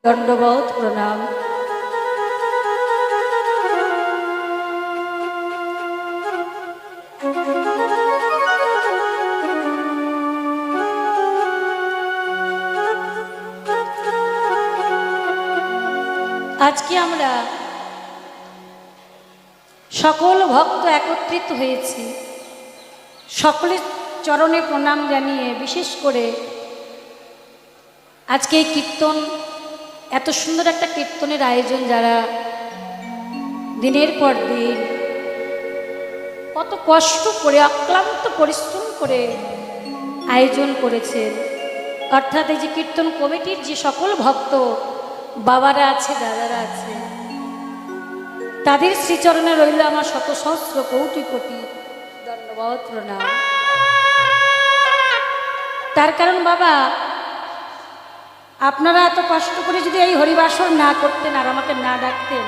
দণ্ডবত প্রণাম। আজকে আমরা সকল ভক্ত একত্রিত হয়েছি, সকলের চরণে প্রণাম জানিয়ে, বিশেষ করে আজকে এই কীর্তন, এত সুন্দর একটা কীর্তনের আয়োজন যারা দিনের পর দিন কত কষ্ট করে অক্লান্ত পরিশ্রম করে আয়োজন করেছেন, অর্থাৎ এই যে কীর্তন কমিটির যে সকল ভক্ত বাবারা আছে, দাদারা আছে, তাদের শ্রীচরণে রইল আমার শত সহস্র কোটি কোটি ধন্যবাদ প্রণাম। তার কারণ বাবা, আপনারা এত কষ্ট করে যদি এই হরিবাসর না করতেন আর আমাকে না ডাকতেন,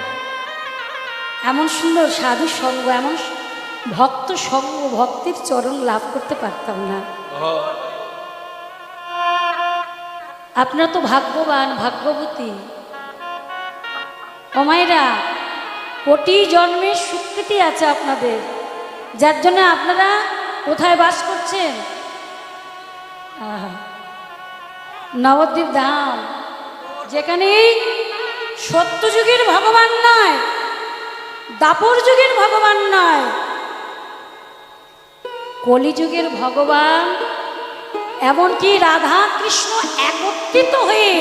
এমন সুন্দর সাধু সঙ্গ, এমন ভক্ত সঙ্গ, ভক্তির চরণ লাভ করতে পারতাম না। আপনারা তো ভাগ্যবান, ভাগ্যবতী। ও মায়েরা, কোটি জন্মের স্বীকৃতি আছে আপনাদের, যার জন্য আপনারা কোথায় বাস করছেন? নবদ্বীপ ধাম, যেখানে সত্যযুগের ভগবান নয়, দাপর যুগের ভগবান নয়, কলিযুগের ভগবান, এমনকি রাধা কৃষ্ণ একত্রিত হয়ে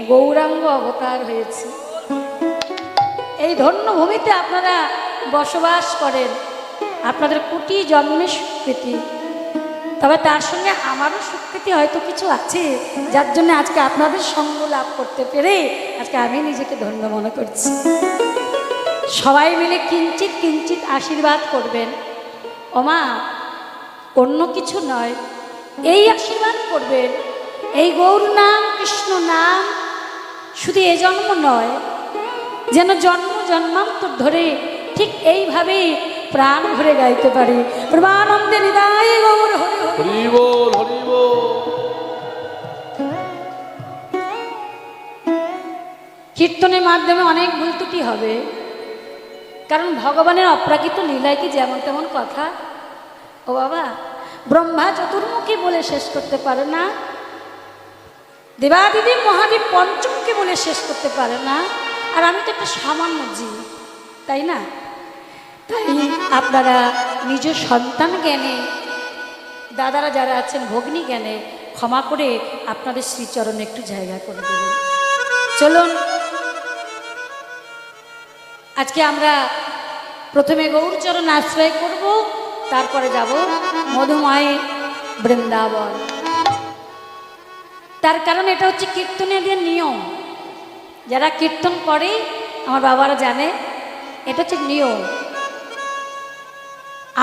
গৌরাঙ্গ অবতার হয়েছে। এই ধন্য ভূমিতে আপনারা বসবাস করেন, আপনাদের কোটি জন্মের স্বীকৃতি। তবে তার সঙ্গে আমারও স্বীকৃতি হয়তো কিছু আছে, যার জন্য আজকে আপনাদের সঙ্গ লাভ করতে পেরে আজকে আমি নিজেকে ধন্য মনে করছি। সবাই মিলে কিঞ্চিত কিঞ্চিত আশীর্বাদ করবেন। ওমা, অন্য কিছু নয়, এই আশীর্বাদ করবেন, এই গৌর নাম, কৃষ্ণ নাম শুধু এ জন্ম নয়, যেন জন্ম জন্মান্তর ধরে ঠিক এইভাবেই প্রাণ ভরে গাইতে পারি। প্রেমানন্দে নিদায় গৌর হরি হরি বল, হরি বল। কীর্তনের মাধ্যমে অনেক ভুল ত্রুটি হবে, কারণ ভগবানের অপ্রাকৃত লীলায় কি যেমন তেমন কথা। ও বাবা, ব্রহ্মা চতুর্মুখী বলে শেষ করতে পারে না, দেবাদিদেব মহাদেব পঞ্চমুখী বলে শেষ করতে পারে না, আর আমি তো একটা সামান্য জীব, তাই না? তাই আপনারা নিজ সন্তান জ্ঞানে, দাদারা যারা আছেন ভগ্নী জ্ঞানে ক্ষমা করে আপনাদের শ্রীচরণে একটু জায়গা করে দেবেন। চলুন, আজকে আমরা প্রথমে গৌরচরণ আশ্রয় করব, তারপরে যাব মধুময় বৃন্দাবন। তার কারণ এটা হচ্ছে কীর্তনের নিয়ম। যারা কীর্তন করে, আমার বাবারা জানে, এটা হচ্ছে নিয়ম।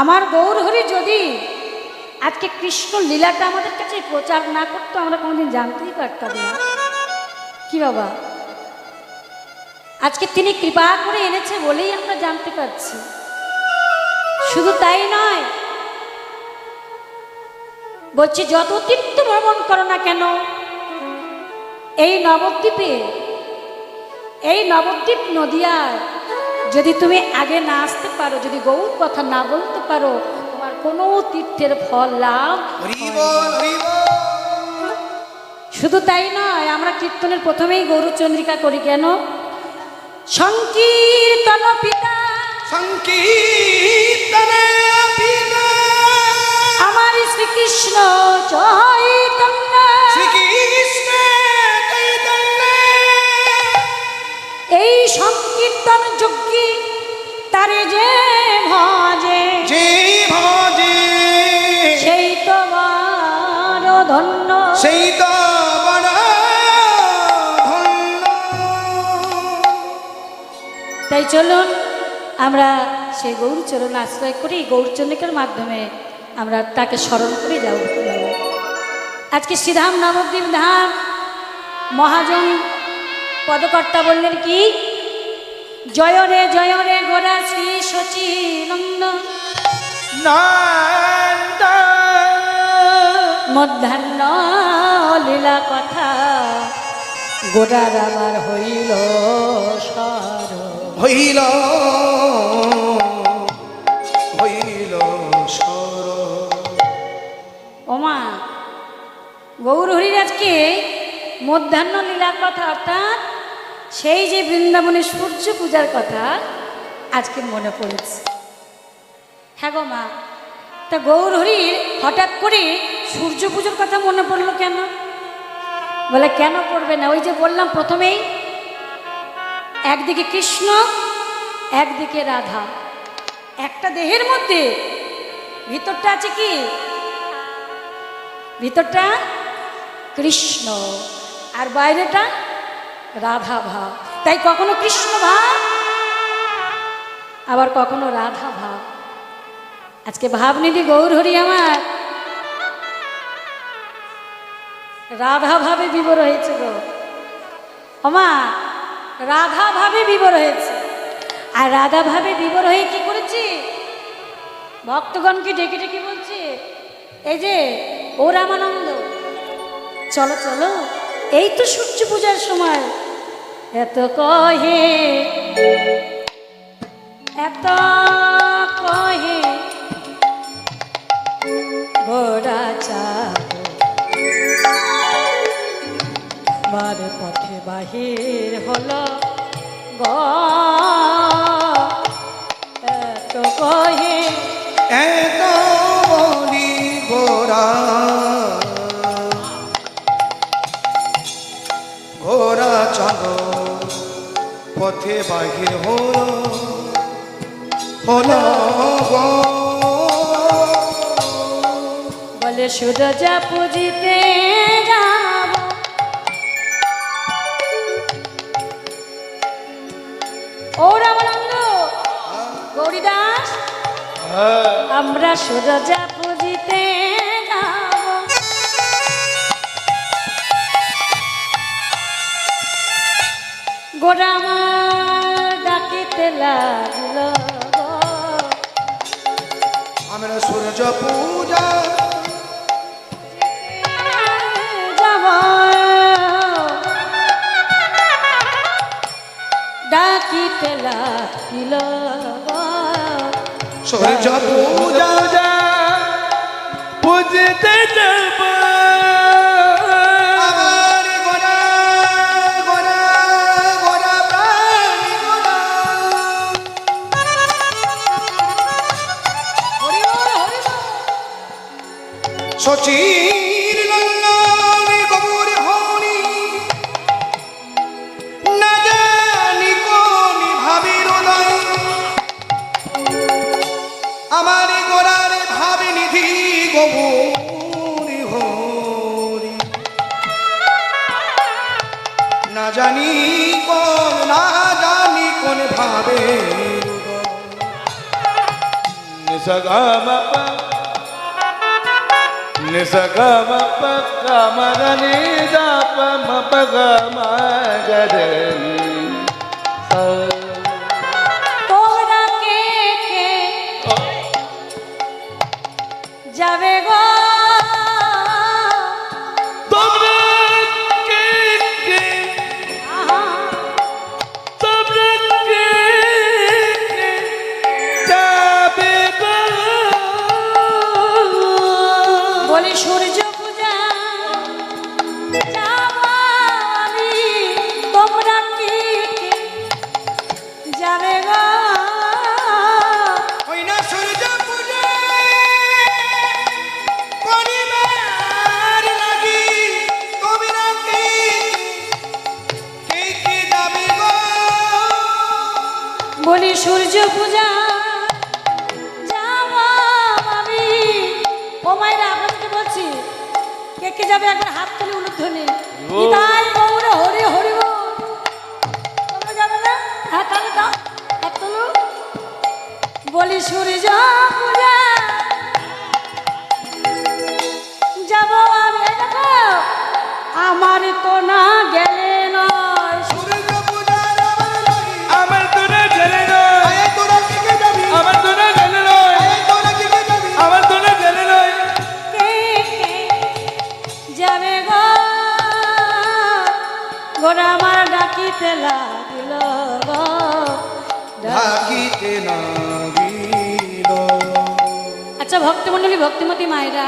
আমার গৌর হরি যদি আজকে কৃষ্ণ লীলাটা আমাদের কাছে প্রচার না করতো, আমরা কোনোদিন জানতেই পারতাম না। কি বাবা, আজকে তিনি কৃপা করে এনেছে বলেই আমরা জানতে পারছি। শুধু তাই নয়, বলছি যত তীর্থ ভ্রমণ করো না কেন, এই নবদ্বীপে, এই নবদ্বীপ নদিয়ায় যদি তুমি আগে না আসতে পারো, যদি গৌর কথা না বলতে পারো, তোমার কোনো তীর্থের ফল লাভ। শুধু তাই নয়, আমরা কীর্তনের প্রথমেই গৌরচন্দ্রিকা করি কেন? সংকীর্তন পিতা, সংকীর্তন পিতা আমার শ্রীকৃষ্ণ চৈতন্য, শ্রীকৃষ্ণ চৈতন্য। এই সংকীর্তন যোগ্যী তারে যে ভজে, যে ভজে, সেই তো বড় ধন্য, সেই তো বড় ধন্য। তাই চলুন আমরা সেই গৌরচরণ আশ্রয় করি, গৌরচন্দ্রিকার মাধ্যমে আমরা তাকে স্মরণ করে যাব। আজকে শ্রীধাম নবদ্বীপ ধাম মহাজন পদকর্তা বললেন কি, জয় রে গোরা শ্রী সচিনন্দ মধ্যাহ্ন লীলা কথা গোটার আমার হইল সর হইল হইল সর। ওমা গৌরহরির আজকে মধ্যাহ্ন লীলার কথা, অর্থাৎ সেই যে বৃন্দাবনে সূর্য পূজার কথা আজকে মনে পড়েছে। হ্যাঁ গো মা, তা গৌরহরির হঠাৎ করে সূর্য পুজোর কথা মনে পড়লো কেন? বলে কেন পড়বে না, ওই যে বললাম প্রথমেই, একদিকে কৃষ্ণ একদিকে রাধা, একটা দেহের মধ্যে ভিতরটা আছে কি, ভিতরটা কৃষ্ণ আর বাইরেটা রাধা ভাব। তাই কখনো কৃষ্ণ ভাব আবার কখনো রাধা ভাব। আজকে ভাবনিধি গৌরহরি আমার রাধা ভাবে বিবর হয়েছে গো ওমা, রাধা ভাবে বিবর হয়েছে। আর রাধা ভাবে বিবর হয়ে কি করেছি, ভক্তগণকে ডেকে ডেকে বলছে, এই যে ও রামানন্দ চলো চলো, এই তো সূর্য পূজার সময়, এত কহে এত কহে ঘোড়া চাবো, আমার পথে বাহির হলো গো, এত কহে এত বলি গোরা ঘোরা চলো পথে বাহির হলো হলো গো। বলে শুধু যা পুজিতে যাব, ও রামানন্দ গৌরীদাস, আমরা শুধু যা পুজিতে যাব, গোরা আমার ডাকিতে লাগলো গো। আমরা সূর্য পূজা যাব ডাকিতে লাগিল গো। সূর্য পূজা বুঝতে যাব আমার গোরা গোরা গোরা প্রাণ গোরা। হরি বল, হরি বল। সচির নন্দনে গৌর হরি না জানি কোন ভাবির উদয়, আমার গোরার ভাবে নিধি গৌর হরি না জানি কোন ভাবে নিসগমপ নিসগমপ কামরনি দাপ মপগমগরনি। তোমরা কে কে যাবে গো, তোমরা কে কে আহা, তোমরা কে কে যাবে গো। বলি সূর্য পূজা যাব আমি, তোমরা কে কে যাবে গো। ওই না সূর্য পূজা করিবার লাগি কবিরা কে যাবে গো। বলি সূর্য পূজা যাব আমি, ও মায়েরা আপনাদেরকে বলছি, কে কে যাবে একবার হাত তুলে উলুধ্বনি, নিতাই গৌর হরি হরি বল। তোমরা যাবে না? হ্যাঁ তাহলে দাও হাত তুলো। বলি সূর্য পূজা যাব আমি, এই দেখো আমার তো না গেলে নয়, সূর্য পূজার আমার লাগি আমার তোরা জেলে নয়, আয় তোরা কে যাবি, আমার তোরা জেলে নয়, আয় তোরা কে যাবি, আমার তোরা জেলে নয়। কে কে যাবে গো। ঢাকিতে লাগিল ঢাকিতে লাগিল। আচ্ছা ভক্তমণ্ডলী, ভক্তিমতী মায়েরা,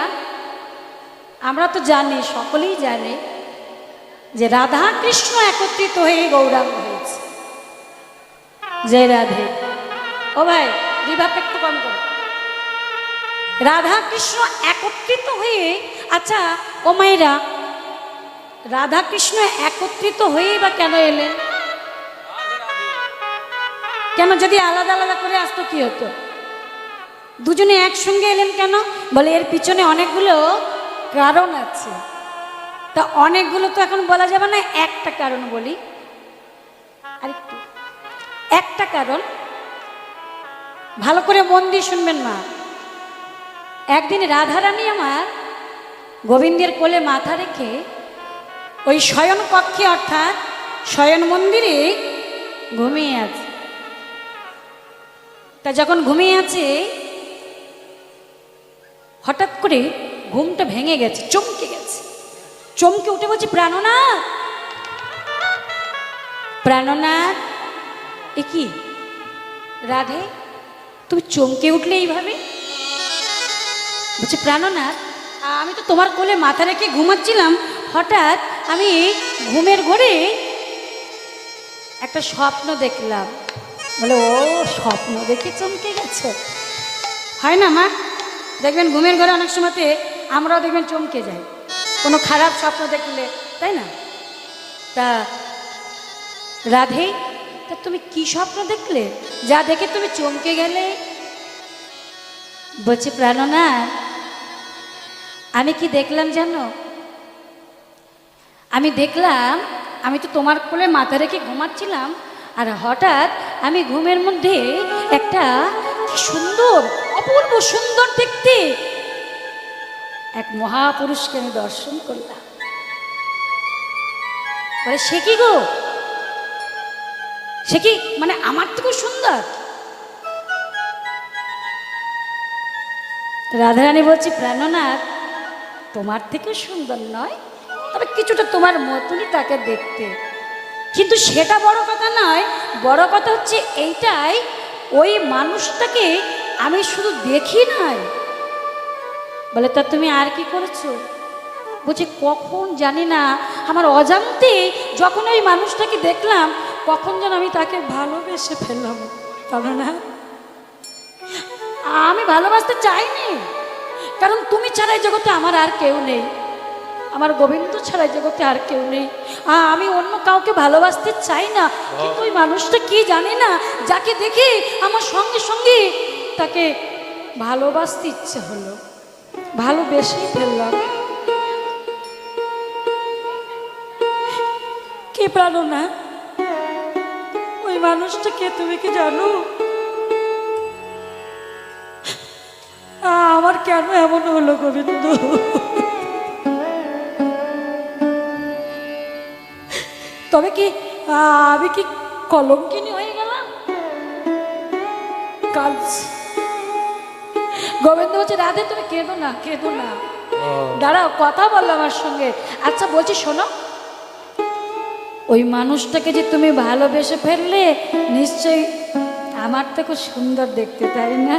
আমরা তো জানি, সকলেই জানে যে রাধা কৃষ্ণ একত্রিত হয়ে গৌরাঙ্গ হয়েছে। যে রাধে, ও ভাই রিভাব একটু কম করো। রাধা কৃষ্ণ একত্রিত হয়ে, আচ্ছা ও মায়েরা, রাধা কৃষ্ণ একত্রিত হয়েই বা কেন এলেন? কেন যদি আলাদা আলাদা করে আসতো কি হতো? দুজনে একসঙ্গে এলেন কেন? বলে এর পিছনে অনেকগুলো কারণ আছে। তা অনেকগুলো তো এখন বলা যাবে না, একটা কারণ বলি। আরেকটু একটা কারণ ভালো করে মন দিয়ে শুনবেন মা। একদিন রাধারানী আমার গোবিন্দের কোলে মাথা রেখে ওই শয়ন কক্ষে অর্থাৎ শয়ন মন্দিরে ঘুমিয়ে আছে। তা যখন ঘুমিয়ে আছে, হঠাৎ করে ঘুমটা ভেঙে গেছে, চমকে গেছে। চমকে উঠে বলছে, প্রাণনাথ, প্রাণনাথ। এ কি রাধে, তুমি চমকে উঠলে এইভাবে? বলছে, প্রাণনাথ, আমি তো তোমার কোলে মাথা রেখে ঘুমাচ্ছিলাম, হঠাৎ আমি ঘুমের ঘোরে একটা স্বপ্ন দেখলাম। বলে, ও স্বপ্ন দেখে চমকে গেছে? হয় না মা, দেখবেন ঘুমের ঘরে অনেক সময়তে আমরাও দেখবেন চমকে যাই কোনো খারাপ স্বপ্ন দেখলে, তাই না? তা রাধে, তা তুমি কি স্বপ্ন দেখলে যা দেখে তুমি চমকে গেলে? বলছে, প্রাণনাথ, আমি কি দেখলাম জানো? আমি দেখলাম, আমি তো তোমার কোলে মাথা রেখে ঘুমাচ্ছিলাম, আর হঠাৎ আমি ঘুমের মধ্যে একটা কি সুন্দর, অপূর্ব সুন্দর দেখতে এক মহাপুরুষকে আমি দর্শন করলাম। বলে, সে কি গো? সে কি মানে আমার থেকেও সুন্দর? রাধারানী বলছি, প্রাণনাথ, তোমার থেকে সুন্দর নয়, তবে কিছুটা তোমার মতনই তাকে দেখতে। কিন্তু সেটা বড় কথা নয়, বড় কথা হচ্ছে এইটাই, ওই মানুষটাকে আমি শুধু দেখি নাই। বলে, তা তুমি আর কি করেছো? বলছে, কখন জানি না, আমার অজান্তে যখন ওই মানুষটাকে দেখলাম, কখন যেন আমি তাকে ভালোবেসে ফেললাম। কারণ না, আমি ভালোবাসতে চাইনি, কারণ তুমি ছাড়াই জগতে আমার আর কেউ নেই, আমার গোবিন্দ ছাড়াই জগতে আর কেউ নেই। আমি অন্য কাউকে ভালোবাসতে চাই না, কিন্তু ওই মানুষটা কি জানি না, যাকে দেখে আমার সঙ্গে সঙ্গে তাকে ভালোবাসতে ইচ্ছে হলো, ভালোবেসেই ফেললাম। কে প্রাণনা? ওই মানুষটাকে তুমি কি জানো? আমার কেন এমন হলো গোবিন্দ? তবে কি আমি কি কলঙ্কিনী হয়ে গেলাম? গোবিন্দ বলছে, রাধে তুমি কেঁদো না, কেঁদো না, দাঁড়াও, কথা বললো আমার সঙ্গে। আচ্ছা বলছি, শোনো, ওই মানুষটাকে যে তুমি ভালোবেসে ফেললে, নিশ্চয়ই আমার থেকে সুন্দর দেখতে, তাই না?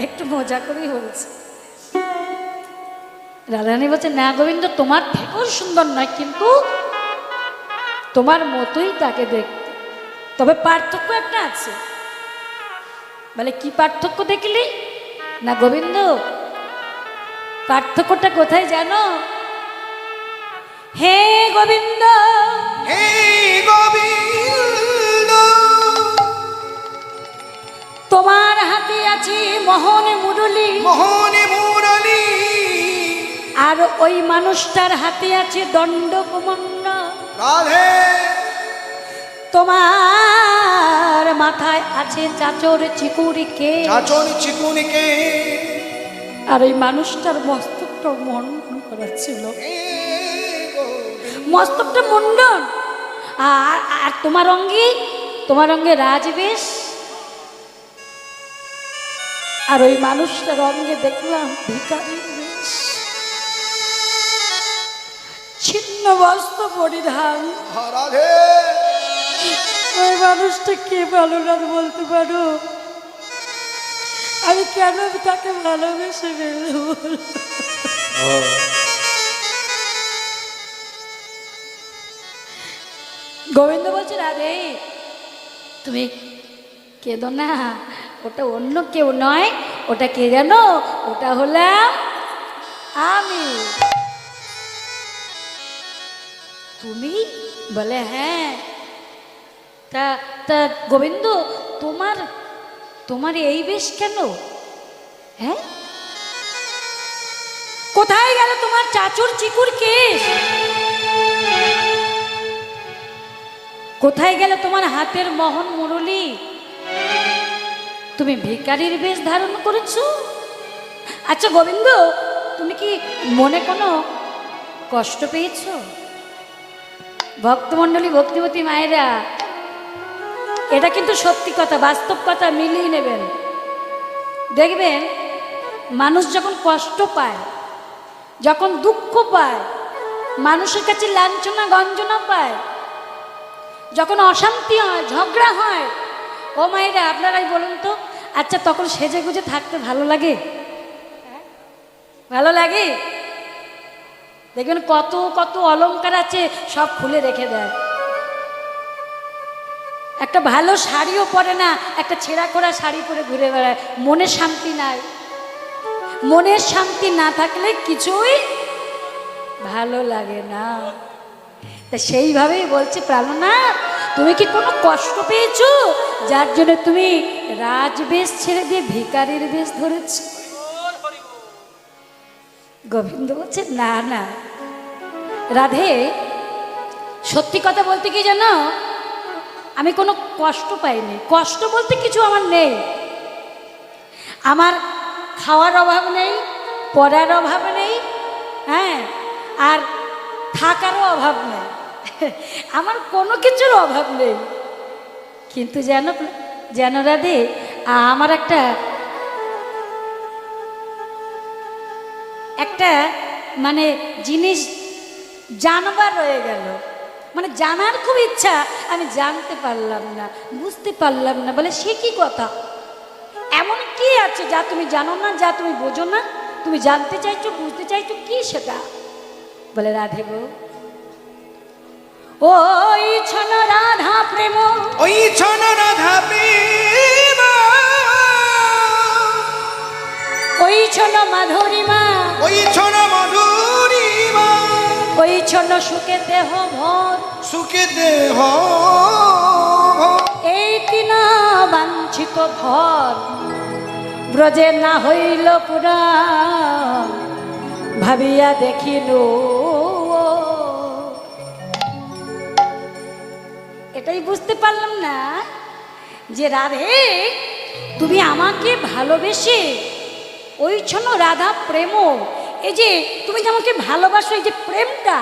একটু মজা করেই বলছে। রাধারানী বলছে, না গোবিন্দ, তোমার থেকেও সুন্দর নয়, কিন্তু তোমার মতোই তাকে দেখতে, তবে পার্থক্য একটা আছে। বলে, কি পার্থক্য দেখলি? না গোবিন্দ, পার্থক্যটা কোথায় জানো? হে গোবিন্দ, হে গোবিন্দ, তোমার হাতে আছে মোহন মুরলী, মোহনে মুরলী, আর ওই মানুষটার হাতে আছে দণ্ড কুমণ্ড। রাধে, তোমার মাথায় আছে চাচর চিকুরিকে, চাচর চিকুনিকে, আর ওই মানুষটার মস্তকটা মন্ডন করা ছিল, মস্তকটা মুন্ডন। আর তোমার অঙ্গে রাজবেশ, আর ওই মানুষটার অঙ্গে দেখলাম ভিখারির বেশ, ছিন্ন বস্ত্র পরিধান। রাধে, মানুষটা কে ভালো না বলতে পারো? আমি কেন তাকে ভালোবেসে ফেলবো? গোবিন্দ বলছে, রাধে তুমি কেঁদো না, ওটা অন্য কেউ নয়, ওটা কে জানো? ওটা হলাম আমি। তুমি? বলে হ্যাঁ। তা তা গোবিন্দ, তোমার তোমার এই বেশ কেন? হ্যাঁ, কোথায় গেল তোমার চাচুর চিকুর কেশ? কোথায় গেল তোমার হাতের মোহন মুরলী? তুমি ভিখারির বেশ ধারণ করেছো। আচ্ছা গোবিন্দ, তুমি কি মনে কোনো কষ্ট পেয়েছো? ভক্তমণ্ডলী, ভক্তিবতী মায়েরা, এটা কিন্তু সত্যি কথা, বাস্তব কথা, মিলিয়ে নেবেন। দেখবেন মানুষ যখন কষ্ট পায়, যখন দুঃখ পায়, মানুষের কাছে লাঞ্ছনা গঞ্জনা পায়, যখন অশান্তি হয়, ঝগড়া হয়, ও মায়েরা আপনারাই বলুন তো, আচ্ছা তখন সেজে গুজে থাকতে ভালো লাগে? ভালো লাগে? দেখবেন কত কত অলংকার আছে, সব খুলে রেখে দেয়। একটা ভালো শাড়িও পরে না, একটা ছেঁড়া খোড়া শাড়ি পরে ঘুরে বেড়ায়। মনে শান্তি নাই। মনের শান্তি না থাকলে কিছুই ভালো লাগে না। তা সেইভাবেই বলছে প্রাণনাথ, তুমি কি কোনো কষ্ট পেয়েছো যার জন্য তুমি রাজবেশ ছেড়ে দিয়ে ভিখারির বেশ ধরেছ? গোবিন্দ বলছে না না রাধে, সত্যি কথা বলতে কি জানো, আমি কোনো কষ্ট পাইনি। কষ্ট বলতে কিছু আমার নেই। আমার খাওয়ার অভাব নেই, পড়ার অভাব নেই, হ্যাঁ, আর থাকারও অভাব নেই। আমার কোনো কিছুর অভাব নেই। কিন্তু জানো রাধে, আমার একটা মানে জিনিস জানবার রয়ে গেল। মানে জানার খুব ইচ্ছা, আমি জানতে পারলাম না, বুঝতে পারলাম না। বলে সে কি কথা? এমন কি আছে যা তুমি জানো না, যা তুমি বোঝো না, তুমি জানতে চাইছো, বুঝতে চাইছো, কি সেটা? বলে রাধে গো, ওই ছন রাধা প্রেম, ওই ছন রাধা প্রেম, ওই ছন মাধুরীমা, ওই ছন মধুরিমা, ওই ছন সুখে দেহ ভর, সুখে দেহ এই তিন বাঞ্ছিত ধর, ব্রজে না হইল পুরা, ভাবিয়া দেখিল। এটাই বুঝতে পারলাম না যে রাধে, তুমি আমাকে ভালোবেসে ওই ছন রাধা প্রেম, এই যে তুমি যে আমাকে ভালোবাসো, এই যে প্রেমটা,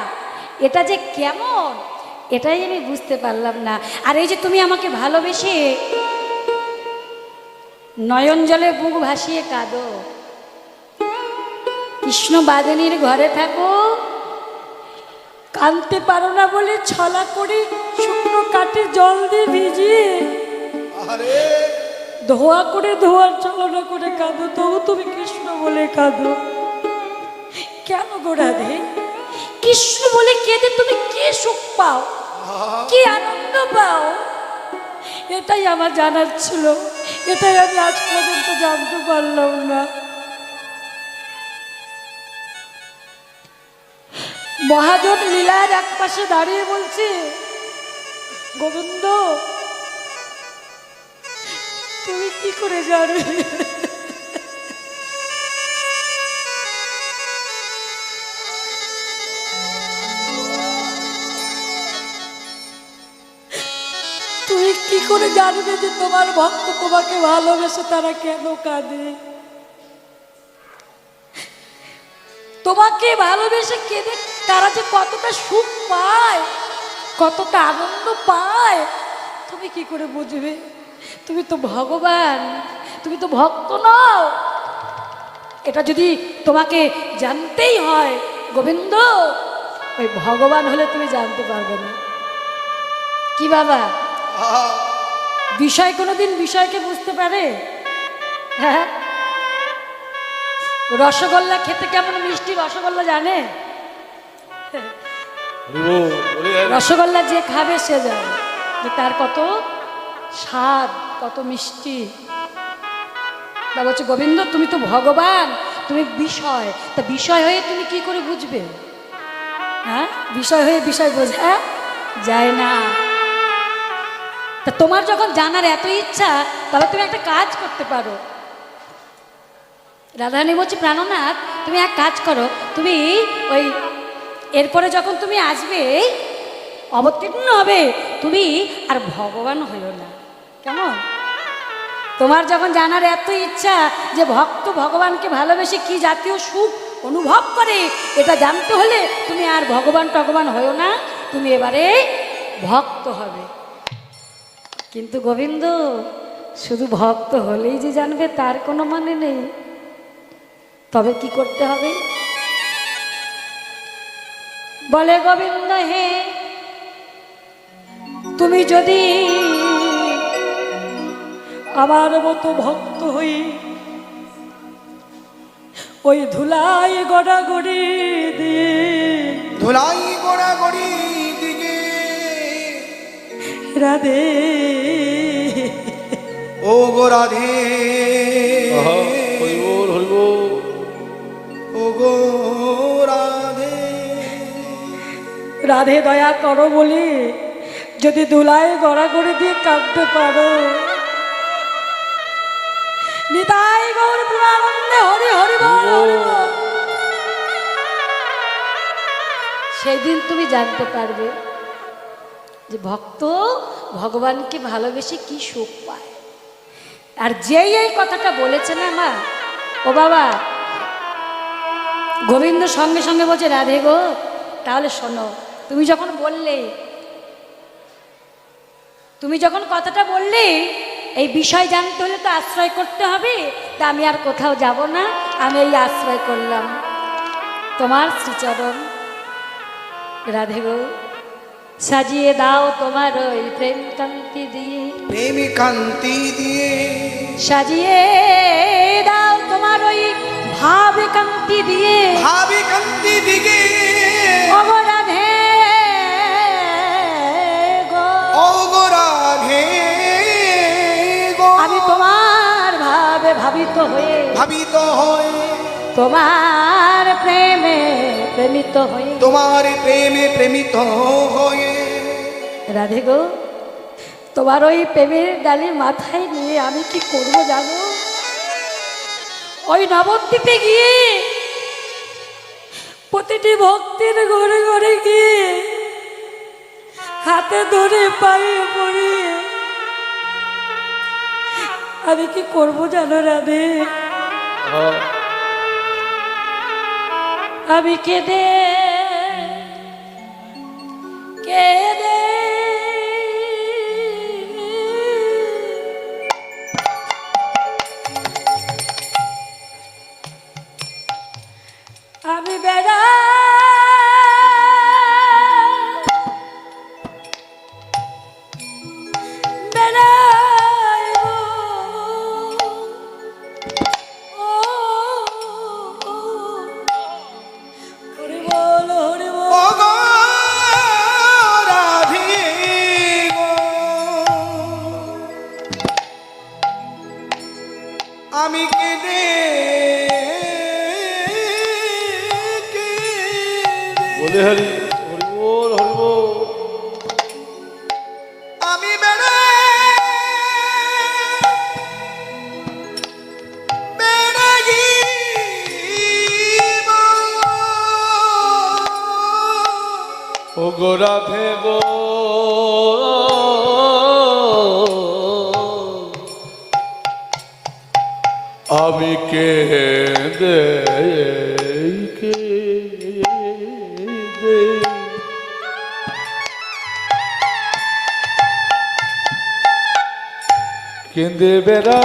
এটা যে কেমন, এটাই আমি বুঝতে পারলাম না। আর এই যে তুমি আমাকে ভালোবেসে নয়ন জলে বুক ভাসিয়ে কাঁদো, কৃষ্ণ বাদিনীর ঘরে থাকো, কাঁদতে পারো না বলে ছলা করে শুকনো কাঠে জল দিয়ে ভিজিয়ে আরে ধোয়া করে ধোয়ার ছলনা করে কাঁদো, তবু তুমি কৃষ্ণ বলে কাঁদো কেন গো রাধে? কৃষ্ণ বলে কেঁদে তুমি কে সুখ পাও, কি আনন্দ পাও? এটাই আমার জানার ছিল, এটাই আমি আজ পর্যন্ত জানতে পারলাম না। মহাজন লীলার এক পাশে দাঁড়িয়ে বলছে, গোবিন্দ তুমি কি করে জানো? তুমি কি করে জানবে যে তোমার ভক্ত তোমাকে ভালোবেসে তারা কেন কাঁদে? তোমাকে ভালোবেসে কেঁদে তারা যে কতটা সুখ পায়, কতটা আনন্দ পায়, তুমি কি করে বুঝবে? তুমি তো ভগবান, তুমি তো ভক্ত নও। এটা যদি তোমাকে জানতেই হয় গোবিন্দ, ওই ভগবান হলে তুমি জানতে পারবে না। কি বাবা, বিষয় কোনোদিন বিষয়কে বুঝতে পারে? হ্যাঁ, রসগোল্লা খেতে কেমন মিষ্টি রসগোল্লা জানে? রসগোল্লা যে খাবে সে জানে যে তার কত স্বাদ, কত মিষ্টি। তা বলছে গোবিন্দ তুমি তো ভগবান, তুমি বিষয়, তা বিষয় হয়ে তুমি কি করে বুঝবে? হ্যাঁ, বিষয় হয়ে বিষয় বোঝা যায় না। তা তোমার যখন জানার এত ইচ্ছা, তাহলে তুমি একটা কাজ করতে পারো। রাধারানী বলছে প্রাণনাথ তুমি এক কাজ করো, তুমি ওই এরপরে যখন তুমি আসবে অবতীর্ণ হবে, তুমি আর ভগবান হইও না, কেমন? তোমার যখন জানার এত ইচ্ছা যে ভক্ত ভগবানকে ভালোবেসে কি জাতীয় সুখ অনুভব করে, এটা জানতে হলে তুমি আর ভগবান টগবান হইও না, তুমি এবারে ভক্ত হবে। কিন্তু গোবিন্দ শুধু ভক্ত হলেই যে জানবে তার কোনো মানে নেই। তবে কি করতে হবে? বলে গোবিন্দ হে, তুমি যদি আমার মতো ভক্ত হই ওই ধুলাই গড়াগড়ি দিয়ে, ধুলাই গোড়াগড়ি দিকে রাধে ও গো রাধে, ও গো রাধে, রাধে দয়া করো বলি যদি ধুলাই গড়াগড়ি দিয়ে কাঁদতে পারো, নিতাই গৌর প্রেমানন্দে হরি হরি বল হরি বল। সেই দিন তুমি জানতে পারবে যে ভক্ত ভগবানকে ভালোবেসে কি সুখ পায়। আর যেই এই কথাটা বলেছে না মা, ও বাবা, গোবিন্দ সঙ্গে সঙ্গে বলছে রাধে গো তাহলে শোনো, তুমি যখন বললে, তুমি যখন কথাটা বললে এই বিষয় জানতে হলে তো আশ্রয় করতে হবে, তা আমি আর কোথাও যাব না, আমি এই আশ্রয় করলাম তোমার শ্রীচরণ। রাধে গো সাজিয়ে দাও তোমার ওই প্রেম কান্তি দিয়ে, প্রেমী কান্তি দিয়ে সাজিয়ে দাও তোমার ওই ভাব কান্তি দিয়ে, ভাবি কান্তি দিকে ও গো রাধে গো, ও গো রাধে গো, আমি তোমার ভাবে ভাবিত হয়ে, ভাবিত হয়ে তোমার প্রেমে প্রেমিত হয়ে, তোমার প্রেমে প্রেমিত হয়ে। রাধে গো তোমার ওই প্রেমের ডালি মাথায় নিয়ে আমি কি করব জানো? ওই নবদ্বীপে গিয়ে প্রতিটি ভক্তির ঘরে ঘরে গিয়ে হাতে ধরে পায়ে পড়ে আমি কি করব জানো রাধে? আমি কেঁদে কেঁদে আমি বেড়া ও গো রাধে গো, আমি কেঁদে বলে হরি হরি বল হরি বল। আমি বেড়া ও গো রাধে গো, আমি কেঁদে কেঁদে কেঁদে বেড়া